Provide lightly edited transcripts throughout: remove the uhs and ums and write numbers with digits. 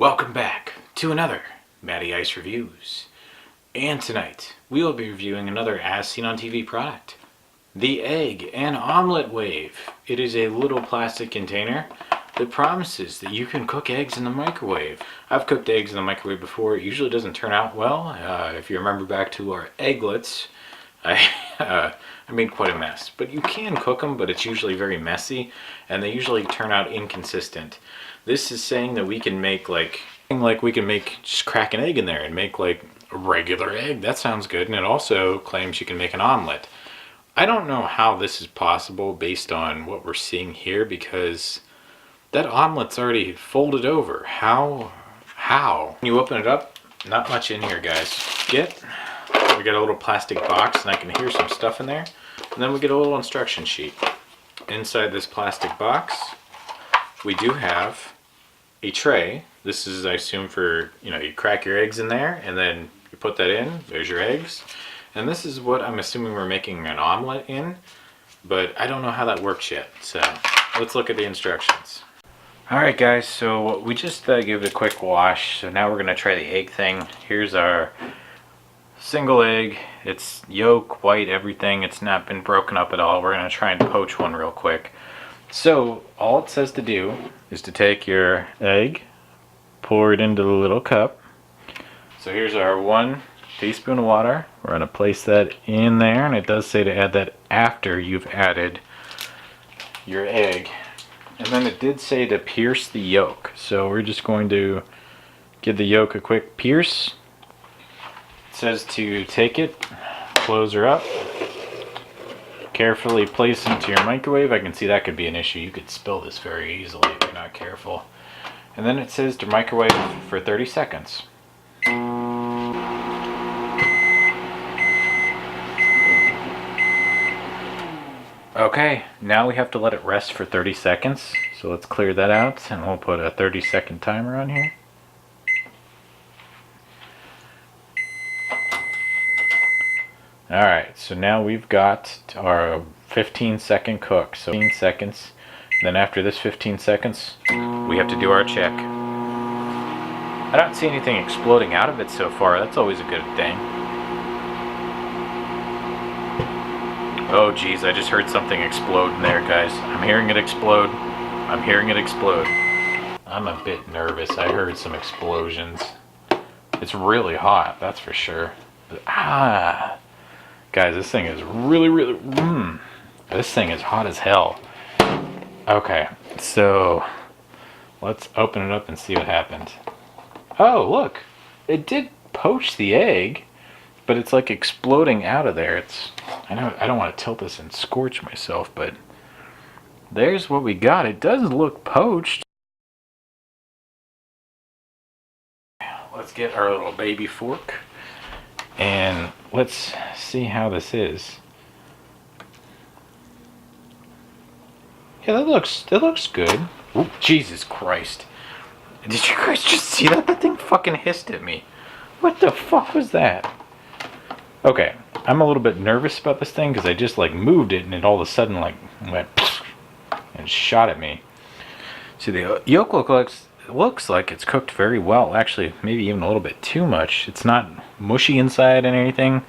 Welcome back to another Matty Ice Reviews. And tonight, we will be reviewing another as seen on TV product. The Egg and Omelet Wave. It is a little plastic container that promises that you can cook eggs in the microwave. I've cooked eggs in the microwave before. It usually doesn't turn out well. If you remember back to our egglets, I made quite a mess. But you can cook them, but it's usually very messy, and they usually turn out inconsistent. This is saying that we can make just crack an egg in there and make like a regular egg. That sounds good. And it also claims you can make an omelet. I don't know how this is possible based on what we're seeing here, because that omelet's already folded over. How? When you open it up, not much in here, guys. We got a little plastic box, and I can hear some stuff in there. And then we get a little instruction sheet. Inside this plastic box, we do have a tray. This is, I assume, for, you crack your eggs in there, and then you put that in. There's your eggs. And this is what I'm assuming we're making an omelet in, but I don't know how that works yet. So let's look at the instructions. Alright guys, so we just gave it a quick wash. So now we're going to try the egg thing. Here's our single egg. It's yolk, white, everything. It's not been broken up at all. We're going to try and poach one real quick. So all it says to do is to take your egg, pour it into the little cup. So here's our 1 teaspoon of water. We're going to place that in there, and it does say to add that after you've added your egg. And then it did say to pierce the yolk. So we're just going to give the yolk a quick pierce. It says to take it, close her up, carefully place into your microwave. I can see that could be an issue. You could spill this very easily if you're not careful. And then it says to microwave for 30 seconds. Okay, now we have to let it rest for 30 seconds. So let's clear that out, and we'll put a 30-second timer on here. Alright, so now we've got our 15-second cook. So 15 seconds. Then after this 15 seconds, we have to do our check. I don't see anything exploding out of it so far. That's always a good thing. Oh geez, I just heard something explode in there, guys. I'm hearing it explode. I'm hearing it explode. I'm a bit nervous. I heard some explosions. It's really hot, that's for sure. Guys, this thing is really, this thing is hot as hell. Okay, so let's open it up and see what happened. Oh, look, it did poach the egg, but it's like exploding out of there. I don't want to tilt this and scorch myself, but there's what we got. It does look poached. Let's get our little baby fork, and let's see how this is. Yeah, that looks good. Ooh, Jesus Christ. Did you guys just see that? That thing fucking hissed at me. What the fuck was that? Okay, I'm a little bit nervous about this thing because I just like moved it and it all of a sudden like went and shot at me. See, the yolk looks like it's cooked very well. Actually, maybe even a little bit too much. It's not mushy inside and anything.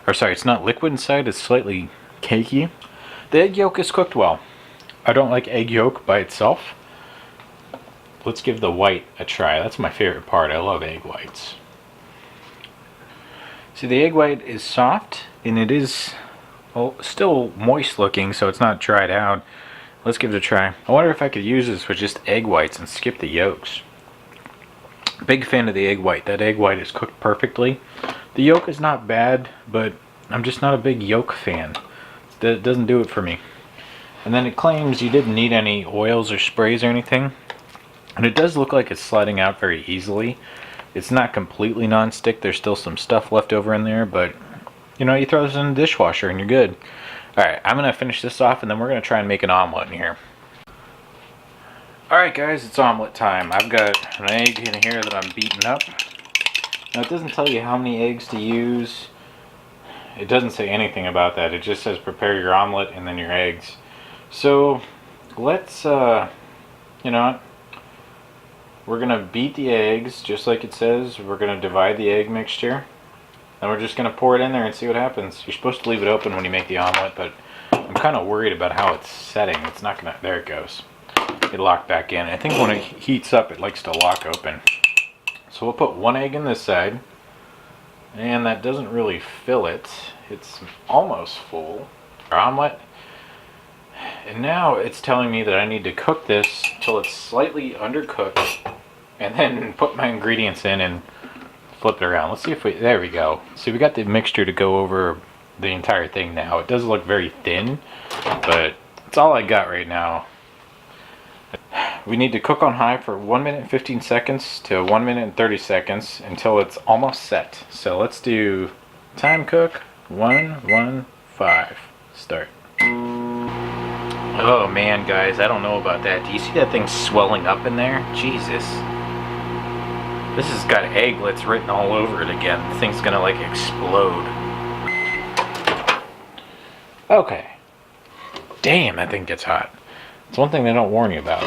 Or sorry, it's not liquid inside. It's slightly cakey. The egg yolk is cooked well. I don't like egg yolk by itself. Let's give the white a try. That's my favorite part. I love egg whites. See, the egg white is soft, and it is still moist looking, so it's not dried out. Let's give it a try. I wonder if I could use this with just egg whites and skip the yolks. Big fan of the egg white. That egg white is cooked perfectly. The yolk is not bad, but I'm just not a big yolk fan. That doesn't do it for me. And then it claims you didn't need any oils or sprays or anything. And it does look like it's sliding out very easily. It's not completely non-stick. There's still some stuff left over in there, but you throw this in the dishwasher and you're good. Alright, I'm going to finish this off, and then we're going to try and make an omelet in here. Alright guys, it's omelet time. I've got an egg in here that I'm beating up. Now it doesn't tell you how many eggs to use. It doesn't say anything about that. It just says prepare your omelet and then your eggs. So let's, we're gonna beat the eggs just like it says. We're gonna divide the egg mixture, and we're just gonna pour it in there and see what happens. You're supposed to leave it open when you make the omelet, but I'm kind of worried about how it's setting. It's not gonna, there it goes. It locked back in. I think when it heats up, it likes to lock open. So we'll put one egg in this side, and that doesn't really fill it. It's almost full. Our omelet. And now it's telling me that I need to cook this till it's slightly undercooked, and then put my ingredients in and flip it around. Let's see if we, there we go. See, we got the mixture to go over the entire thing now. It does look very thin, but it's all I got right now. We need to cook on high for 1 minute and 15 seconds to 1 minute and 30 seconds until it's almost set. So let's do time cook 115. Start. Oh man, guys, I don't know about that. Do you see that thing swelling up in there? Jesus. This has got egglets written all over it again. The thing's gonna like explode. Okay. Damn, that thing gets hot. It's one thing they don't warn you about.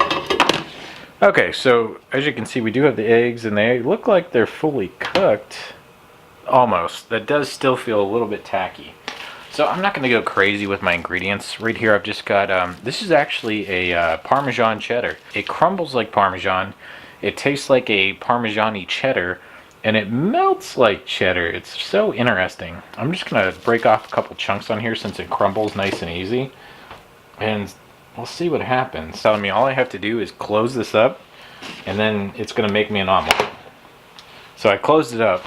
Okay, so as you can see, we do have the eggs, and they look like they're fully cooked. Almost. That does still feel a little bit tacky. So I'm not going to go crazy with my ingredients. Right here I've just got, this is actually a Parmesan cheddar. It crumbles like Parmesan. It tastes like a Parmesan-y cheddar, and it melts like cheddar. It's so interesting. I'm just going to break off a couple chunks on here since it crumbles nice and easy. And we'll see what happens. Telling me all I have to do is close this up, and then it's going to make me an omelet. So I closed it up.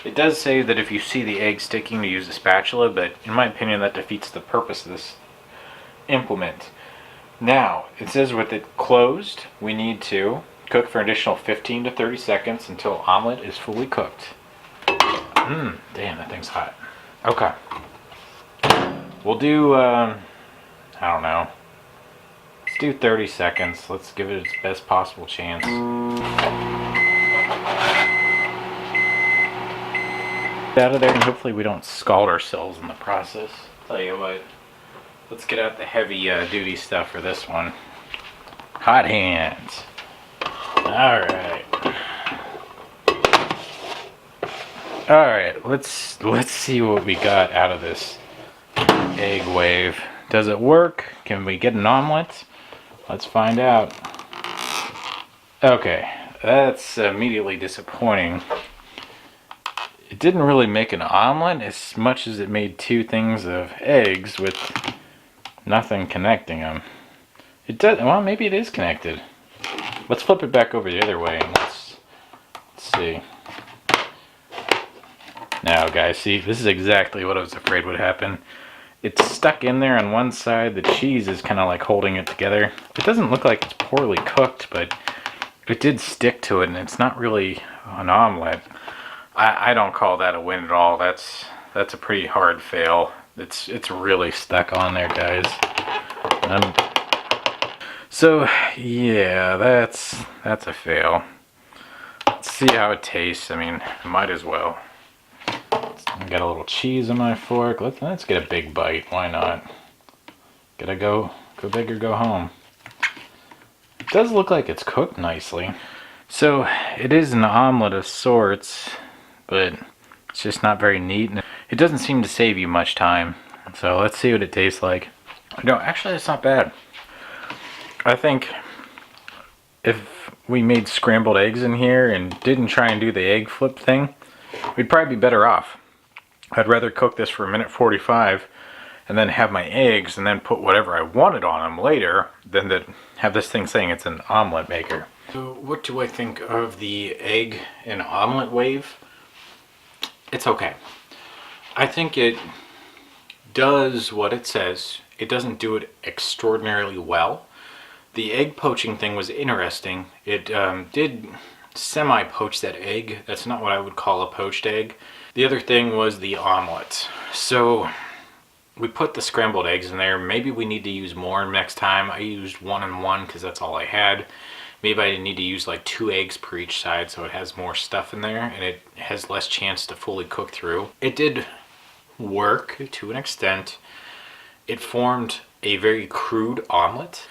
It does say that if you see the egg sticking to use a spatula, but in my opinion that defeats the purpose of this implement. Now, it says with it closed, we need to cook for an additional 15 to 30 seconds until omelet is fully cooked. Damn, that thing's hot. Okay. We'll do, I don't know. Let's do 30 seconds. Let's give it its best possible chance. Out of there, and hopefully we don't scald ourselves in the process. Tell you what, let's get out the heavy duty stuff for this one. Hot hands. Alright. Alright, let's see what we got out of this egg wave. Does it work? Can we get an omelet? Let's find out. Okay, that's immediately disappointing. It didn't really make an omelet as much as it made two things of eggs with nothing connecting them. It does, well, maybe it is connected. Let's flip it back over the other way and let's see. Now guys, see, this is exactly what I was afraid would happen. It's stuck in there on one side. The cheese is kind of like holding it together. It doesn't look like it's poorly cooked, but it did stick to it, and it's not really an omelet. I don't call that a win at all. That's a pretty hard fail. It's really stuck on there, guys. So yeah, that's a fail. Let's see how it tastes. I mean, might as well. I got a little cheese on my fork. Let's get a big bite. Why not? Gotta go big or go home. It does look like it's cooked nicely. So it is an omelet of sorts, but it's just not very neat. It doesn't seem to save you much time. So let's see what it tastes like. No, actually it's not bad. I think if we made scrambled eggs in here and didn't try and do the egg flip thing, we'd probably be better off. I'd rather cook this for 1:45 and then have my eggs and then put whatever I wanted on them later than to have this thing saying it's an omelet maker. So what do I think of the egg and omelet wave? It's okay. I think it does what it says. It doesn't do it extraordinarily well. The egg poaching thing was interesting. It did semi-poach that egg. That's not what I would call a poached egg. The other thing was the omelet. So we put the scrambled eggs in there. Maybe we need to use more next time. I used 1 and 1 because that's all I had. Maybe I need to use like 2 eggs per each side so it has more stuff in there and it has less chance to fully cook through. It did work to an extent. It formed a very crude omelet.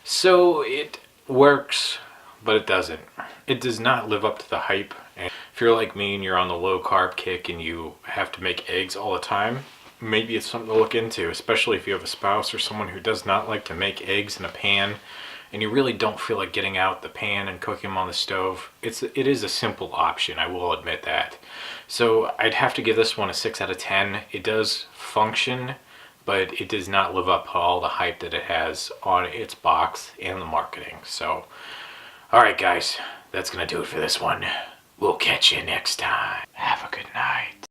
So it works but it doesn't. It does not live up to the hype. And if you're like me and you're on the low carb kick and you have to make eggs all the time, maybe it's something to look into, especially if you have a spouse or someone who does not like to make eggs in a pan and you really don't feel like getting out the pan and cooking them on the stove. It is a simple option, I will admit that. So I'd have to give this one a 6 out of 10. It does function, but it does not live up to all the hype that it has on its box and the marketing. So, alright guys, that's gonna do it for this one. We'll catch you next time. Have a good night.